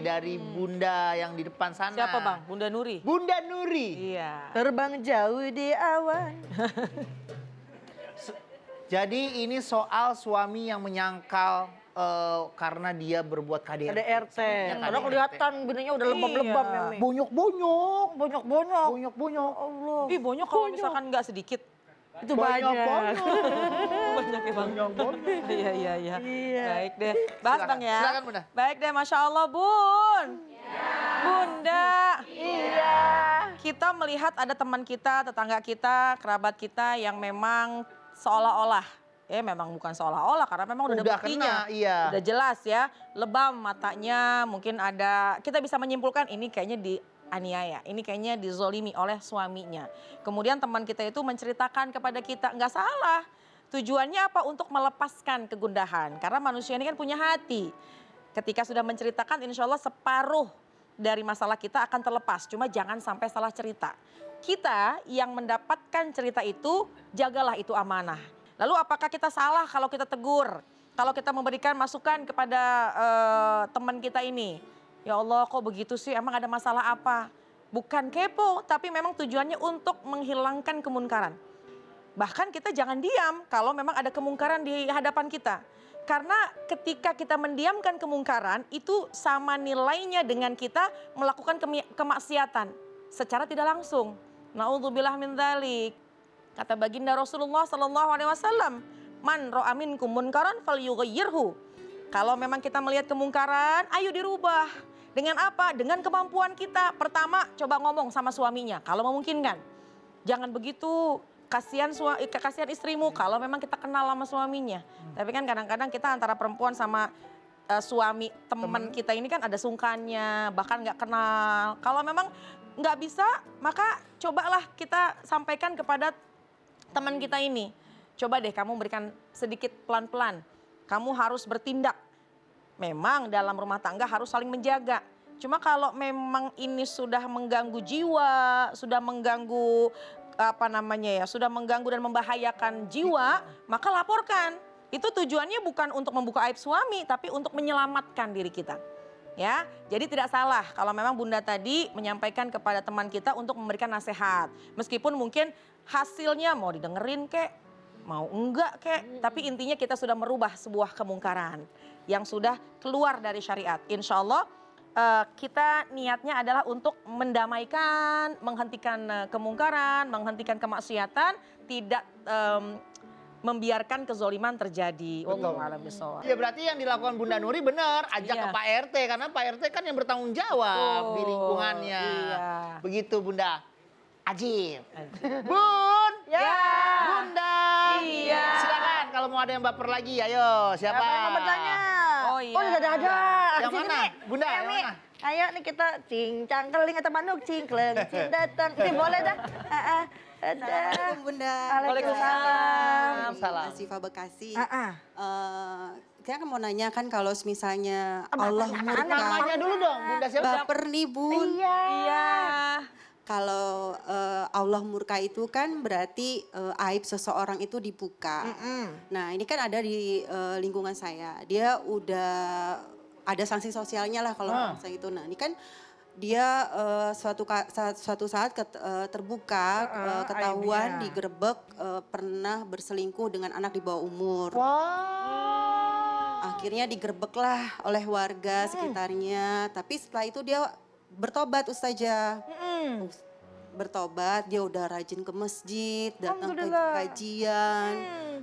dari Bunda yang di depan sana. Siapa Bang? Bunda Nuri? Bunda Nuri. Iya. Terbang jauh di awan. Jadi ini soal suami yang menyangkal karena dia berbuat KDRT. KDRT. Karena kelihatan bininya udah lebam-lebam ya, Mi. Bonyok-bonyok. Bonyok-bonyok. Bonyok-bonyok. Allah. Ih bonyok kalau misalkan nggak sedikit. Itu banyak. Banyak ya Bang. Bonyok-bonyok. Iya. Iya. Baik deh. Bahas Silakan, Bang ya. silakan, Bunda. Baik deh, Masya Allah Bun. Bunda. Iya. Kita melihat ada teman kita, tetangga kita, kerabat kita yang memang seolah-olah. Memang bukan seolah-olah karena memang udah ada buktinya. Kena, iya. Udah jelas ya. Lebam matanya, mungkin ada, kita bisa menyimpulkan ini kayaknya dianiaya. Ini kayaknya dizolimi oleh suaminya. Kemudian teman kita itu menceritakan kepada kita, nggak salah. Tujuannya apa? Untuk melepaskan kegundahan. Karena manusia ini kan punya hati. Ketika sudah menceritakan, insya Allah separuh dari masalah kita akan terlepas. Cuma jangan sampai salah cerita. Kita yang mendapatkan cerita itu, jagalah itu amanah. Lalu apakah kita salah kalau kita tegur? Kalau kita memberikan masukan kepada teman kita ini? Ya Allah kok begitu sih, emang ada masalah apa? Bukan kepo, tapi memang tujuannya untuk menghilangkan kemungkaran. Bahkan kita jangan diam kalau memang ada kemungkaran di hadapan kita. Karena ketika kita mendiamkan kemungkaran, itu sama nilainya dengan kita melakukan kemaksiatan secara tidak langsung. Na'udzubillah min dzalik. Kata baginda Rasulullah SAW, man ro'a minkum munkaran falyughayyirhu. Kalau memang kita melihat kemungkaran, ayo dirubah. Dengan apa? Dengan kemampuan kita. Pertama, coba ngomong sama suaminya kalau memungkinkan. Jangan begitu, kasihan istrimu kalau memang kita kenal sama suaminya. Tapi kan kadang-kadang kita antara perempuan sama suami teman kita ini kan ada sungkannya, bahkan nggak kenal. Kalau memang nggak bisa, maka cobalah kita sampaikan kepada teman kita ini. Coba deh kamu berikan sedikit pelan-pelan. Kamu harus bertindak. Memang dalam rumah tangga harus saling menjaga. Cuma kalau memang ini sudah mengganggu jiwa, sudah mengganggu sudah mengganggu dan membahayakan jiwa, maka laporkan. Itu tujuannya bukan untuk membuka aib suami, tapi untuk menyelamatkan diri kita. Ya, jadi tidak salah kalau memang Bunda tadi menyampaikan kepada teman kita untuk memberikan nasihat. Meskipun mungkin hasilnya mau didengerin kek, mau enggak kek. Tapi intinya kita sudah merubah sebuah kemungkaran yang sudah keluar dari syariat. Insya Allah kita niatnya adalah untuk mendamaikan, menghentikan kemungkaran, menghentikan kemaksiatan, tidak membiarkan kezoliman terjadi. Wallahu a'lam bishawab. Ya berarti yang dilakukan Bunda Nuri benar, ajak ke Pak RT karena Pak RT kan yang bertanggung jawab di lingkungannya. Iya. Begitu Bunda. Ajib. Bun. Ya. Bunda. Iya. Silakan kalau mau ada yang baper lagi, ayo. Siapa? Siapa yang mau bertanya? Oh iya. Oh ada. Yang mana? Bunda, yang Mi. mana? Ayo nih kita cincang keling atau manuk cingkleng cing datang. Ini boleh dah. Assalamualaikum Bunda. Waalaikumsalam. Salam. Siva Bekasi. Saya Saya mau nanya kan kalau misalnya Allah murka. Namanya dulu dong, Bunda siapa? Baper nih Bun. Iya. Kalau Allah murka itu kan berarti aib seseorang itu dibuka. Nah ini kan ada di lingkungan saya. Dia udah ada sanksi sosialnya lah kalau misalnya itu. Nah ini kan dia suatu saat terbuka ketahuan digerebek pernah berselingkuh dengan anak di bawah umur. Akhirnya digerebek lah oleh warga sekitarnya. Tapi setelah itu dia bertobat Ustazah. Bertobat, dia udah rajin ke masjid, datang ke kajian.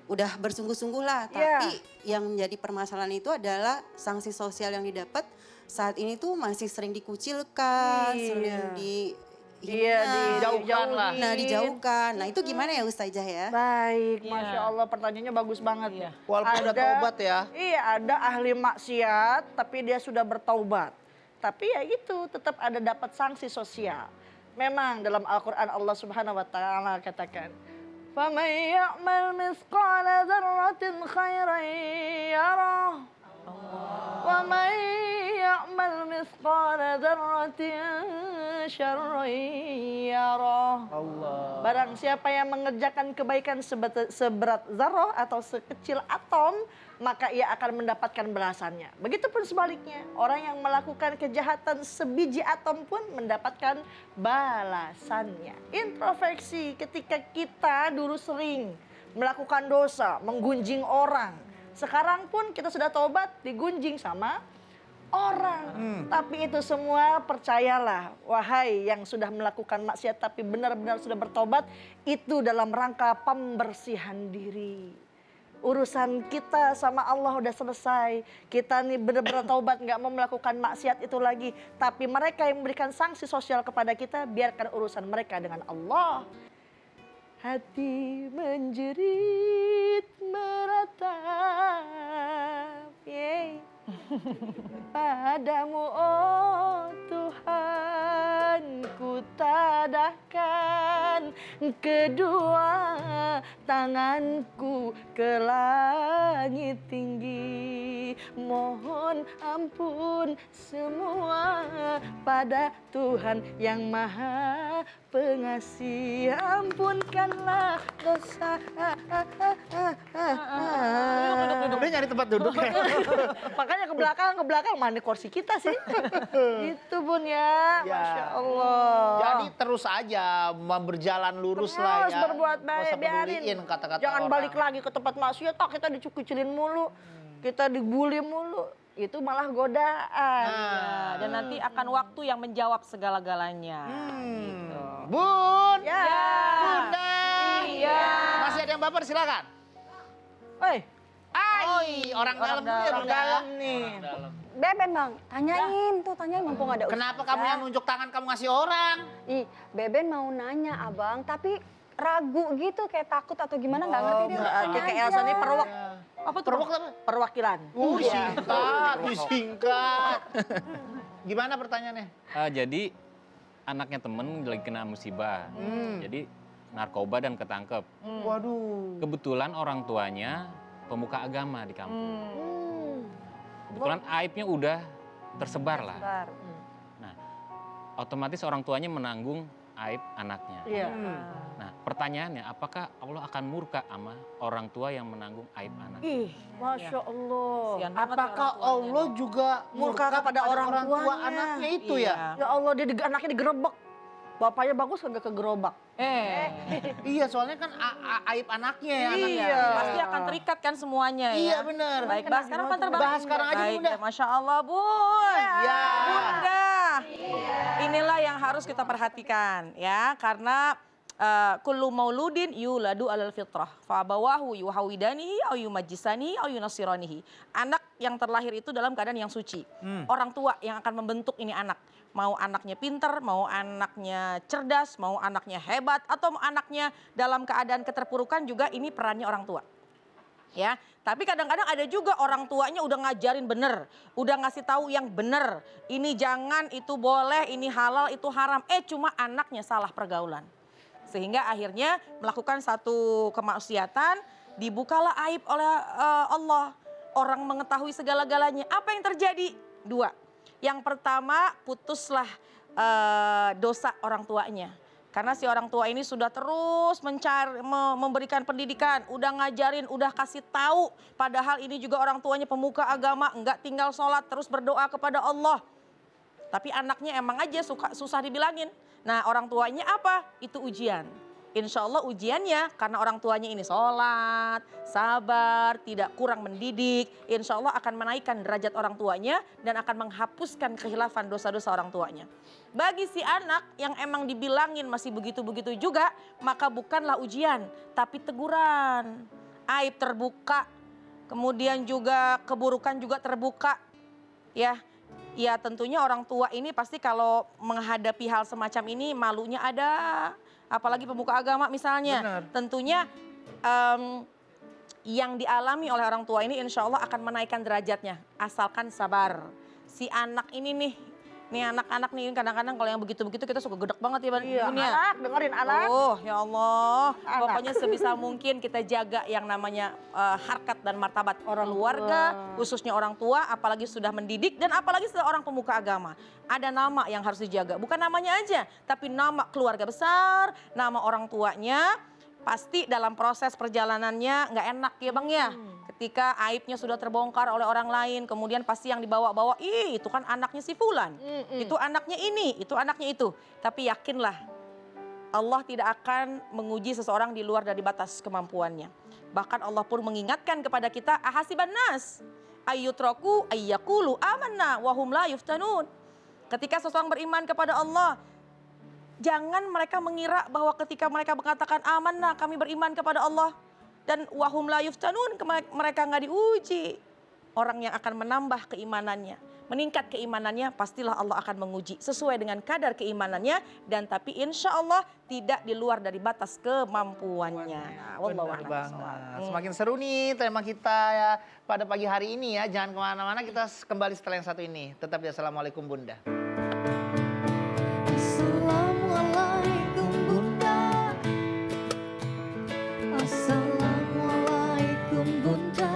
Udah bersungguh-sungguh lah. Tapi yang menjadi permasalahan itu adalah sanksi sosial yang didapat saat ini tuh masih sering dikucilkan, sering dijauhkan lah. Nah dijauhkan. Nah itu gimana ya Ustazah ya? Baik, Masya Allah pertanyaannya bagus banget. Walaupun udah taubat ya. Iya, ada ahli maksiat tapi dia sudah bertaubat. Tapi ya itu tetap ada dapat sanksi sosial. Memang dalam Al-Quran Allah Subhanahu wa Ta'ala katakan, فَمَنْ يَعْمَلْ مِثْقَالَ ذَرَّةٍ خَيْرًا يَرَهُ وَمَنْ ya'mal mithqala dzarratin syarran yarah. Allah. Barang siapa yang mengerjakan kebaikan seberat zarah atau sekecil atom, maka ia akan mendapatkan balasannya. Begitupun sebaliknya, orang yang melakukan kejahatan sebiji atom pun mendapatkan balasannya. Introspeksi ketika kita dulu sering melakukan dosa, menggunjing orang. Sekarang pun kita sudah tobat, digunjing sama orang. Tapi itu semua percayalah, wahai yang sudah melakukan maksiat tapi benar-benar sudah bertobat, itu dalam rangka pembersihan diri. Urusan kita sama Allah udah selesai. Kita nih benar-benar taubat, nggak mau melakukan maksiat itu lagi. Tapi mereka yang memberikan sanksi sosial kepada kita, biarkan urusan mereka dengan Allah. Hati menjerit meratap, padamu oh Tuhan, ku tadahkan kedua tanganku ke langit tinggi. Mohon ampun semua pada Tuhan yang Maha Pengasih. Ampunkanlah dosa. Duduk, dia nyari tempat duduk ya. Makanya ke belakang mana kursi kita sih. Itu Bun ya, Ya. Masya Allah. Jadi terus aja berjalan lurus lah Terus ya. berbuat Nggak baik, usah biarin. peduliin kata-kata Jangan orang. balik lagi ke tempat maksiat, kita dikucilin mulu, kita dibully mulu. Itu malah godaan. Ya, dan nanti akan waktu yang menjawab segala-galanya. Gitu. Bun, Ya. Bunda. Iya. Masih ada yang baper, silakan. Hei, Ai, orang dalam dulu ya, orang Bunda. dalam nih. Beben bang, tanyain tuh, tanyain mumpung ada Kenapa ustazah. kamu yang nunjuk tangan kamu ngasih orang? Ih, Beben mau nanya abang, tapi ragu gitu kayak takut atau gimana nggak ngerti dia. Berarti Tanya kayak aja. Elsa ini Apa tuh? Apa? perwakilan. Singkat, disingkat. Gimana pertanyaannya? Jadi anaknya temen lagi kena musibah. Jadi narkoba dan ketangkep. Waduh. Kebetulan orang tuanya pemuka agama di kampung. Kebetulan aibnya udah tersebar lah. Bentar. Nah, otomatis orang tuanya menanggung aib anaknya. Iya. Nah, pertanyaannya apakah Allah akan murka sama orang tua yang menanggung aib anak? Ih, Masya Allah. Kasihan banget Apakah orang tuanya. Allah juga Murka kepada orang tua tuanya? anaknya itu Iya. ya? Ya Allah, anaknya digerebek. Bapaknya bagus kagak kegerobak. Iya, soalnya kan aib anaknya ya anaknya. Iya. Pasti akan terikat kan semuanya ya. Iya benar. Baik, bahas sekarang apa terbang? Bahas sekarang aja, Baik, Bunda. ya, Masya Allah, Bun. Ya. Bunda. Inilah yang harus kita perhatikan ya, karena kullu mauludin yuladu alal fitrah fa abawahu yuhawidanihi au yumajjisanihi au yunasiranihi. Anak yang terlahir itu dalam keadaan yang suci. Orang tua yang akan membentuk ini anak. Mau anaknya pinter, mau anaknya cerdas, mau anaknya hebat, atau mau anaknya dalam keadaan keterpurukan, juga ini perannya orang tua. Ya, tapi kadang-kadang ada juga orang tuanya udah ngajarin bener, udah ngasih tahu yang bener. Ini jangan, itu boleh, ini halal, itu haram. Cuma anaknya salah pergaulan. Sehingga akhirnya melakukan satu kemaksiatan, dibukalah aib oleh Allah. Orang mengetahui segala-galanya. Apa yang terjadi? Dua. Yang pertama, putuslah dosa orang tuanya. Karena si orang tua ini sudah terus memberikan pendidikan, udah ngajarin, udah kasih tahu. Padahal ini juga orang tuanya pemuka agama, enggak tinggal sholat, terus berdoa kepada Allah. Tapi anaknya emang aja susah dibilangin. Nah, orang tuanya apa? Itu ujian. Insya Allah ujiannya karena orang tuanya ini sholat, sabar, tidak kurang mendidik. Insya Allah akan menaikkan derajat orang tuanya dan akan menghapuskan khilafan dosa-dosa orang tuanya. Bagi si anak yang emang dibilangin masih begitu-begitu juga, maka bukanlah ujian, tapi teguran. Aib terbuka, kemudian juga keburukan juga terbuka. Ya tentunya orang tua ini pasti kalau menghadapi hal semacam ini malunya ada. Apalagi pemuka agama misalnya. Benar. Tentunya yang dialami oleh orang tua ini insya Allah akan menaikkan derajatnya. Asalkan sabar. Si anak ini nih Nih anak-anak nih kadang-kadang kalau yang begitu-begitu kita suka gedek banget ya Iya, Bun ya. anak, dengerin anak. Oh ya Allah, Anak. pokoknya sebisa mungkin kita jaga yang namanya harkat dan martabat Orang keluarga, tua. khususnya orang tua, apalagi sudah mendidik dan apalagi seorang pemuka agama. Ada nama yang harus dijaga, bukan namanya aja, tapi nama keluarga besar, nama orang tuanya. Pasti dalam proses perjalanannya nggak enak ya Bang ya. Ketika aibnya sudah terbongkar oleh orang lain, kemudian pasti yang dibawa-bawa, ih itu kan anaknya si Fulan, itu anaknya ini, itu anaknya itu. Tapi yakinlah, Allah tidak akan menguji seseorang di luar dari batas kemampuannya. Bahkan Allah pun mengingatkan kepada kita, ahasiban nas ayyutraku ayyakulu amanna wahum la yuftanun. Ketika seseorang beriman kepada Allah, jangan mereka mengira bahwa ketika mereka mengatakan amanah kami beriman kepada Allah dan wahum la yuftanun mereka nggak diuji. Orang yang akan menambah keimanannya, meningkat keimanannya pastilah Allah akan menguji sesuai dengan kadar keimanannya dan tapi insya Allah tidak di luar dari batas kemampuannya. Wallahu Benar a'lam banget. bishawab. Semakin seru nih tema kita ya pada pagi hari ini ya. Jangan kemana-mana, kita kembali setelah yang satu ini. Tetap di Assalamualaikum Bunda. Assalamualaikum Bunda. Assalamualaikum Bunda.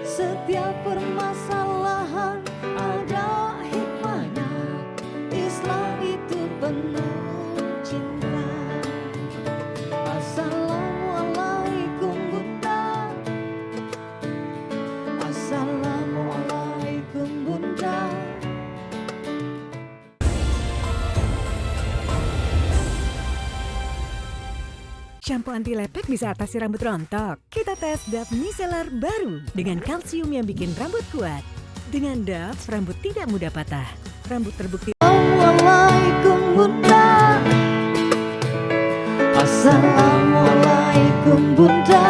Setiap permasalahan ada hikmahnya. Islam itu penuh cinta. Assalamualaikum Bunda. Assalamualaikum Bunda. Shampoo anti lepek bisa atasi rambut rontok. Kita tes Dove Micellar baru dengan kalsium yang bikin rambut kuat. Dengan Dove, rambut tidak mudah patah. Rambut terbukti. Assalamualaikum Bunda. Assalamualaikum Bunda.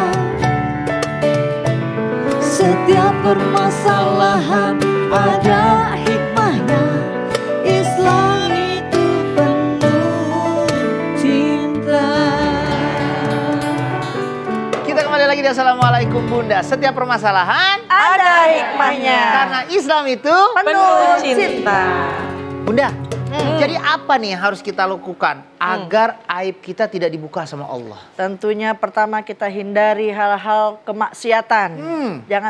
Setiap permasalahan ada hikmahnya. Islam itu penuh cinta. Kita kembali lagi di Assalamualaikum Bunda. Setiap permasalahan Ada hikmahnya. karena Islam itu Penuh cinta. Bunda, jadi apa nih yang harus kita lakukan agar aib kita tidak dibuka sama Allah? Tentunya pertama kita hindari hal-hal kemaksiatan. Jangan